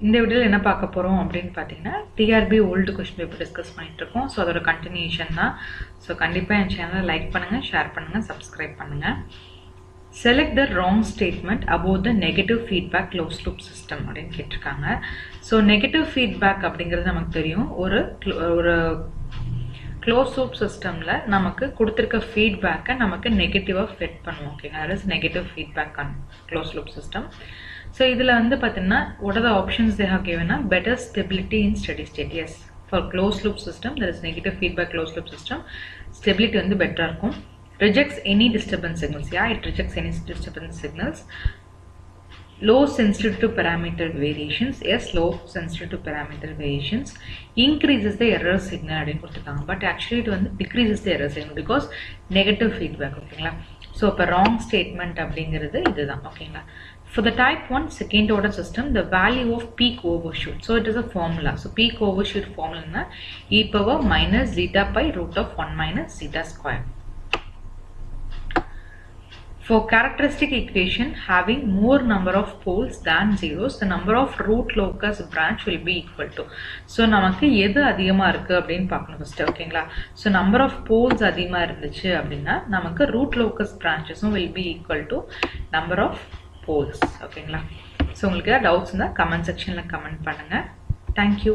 இந்த வீடியோவில் என்ன பார்க்க போகிறோம் அப்படின்னு பார்த்தீங்கன்னா TRB old question paper discuss பண்ணிட்டு இருக்கோம். ஸோ அதோட கண்டினியூஷன் தான். ஸோ கண்டிப்பாக என் சேனலை லைக் பண்ணுங்கள், ஷேர் பண்ணுங்கள், சப்ஸ்கிரைப் பண்ணுங்கள். Select the wrong statement about the negative feedback close loop system அப்படின்னு கேட்டிருக்காங்க. ஸோ நெகட்டிவ் ஃபீட்பேக் அப்படிங்கிறது நமக்கு தெரியும். ஒரு க்ளோஸ் லூப் சிஸ்டமில் நமக்கு கொடுத்துருக்க ஃபீட்பேக்கை நமக்கு நெகட்டிவாக ஃபிட் பண்ணுவோம். ஓகேங்க, that is negative feedback on close loop system. So இதில் வந்து பார்த்தீங்கன்னா what are the options they have given? Better stability in steady state. Yes, for closed loop system there is negative feedback closed loop system. Stability வந்து better இருக்கும். Rejects any disturbance signals. Yeah, it rejects any disturbance signals. Low sensitivity to parameter variations. Yes, low sensitivity to parameter variations. Increases the error signal அப்படின்னு கொடுத்துருக்காங்க. But actually it வந்து decreases the error signal because negative feedback. ஓகேங்களா. So இப்போ wrong statement அப்படிங்கிறது இதுதான். ஓகேங்களா. For the type 1 second order system, the value of peak overshoot. So it is a formula. So peak overshoot formula e power minus zeta pi root of 1 minus zeta square. For characteristic equation having more number of poles than zeros, the number of root locus branch will be equal to. So நமக்கு எது அதிகமா இருக்கு அப்படின்னு பார்க்கணும் first. ஓகேங்களா. So number of poles அதிகமா இருந்துச்சு அப்படின்னா நமக்கு root locus branches will be equal to number of poles. ஓகேங்களா. ஸோ உங்களுக்கு டவுட்ஸ் இருந்தால் கமெண்ட் செக்ஷனில் கமெண்ட் பண்ணுங்கள். தேங்க்யூ.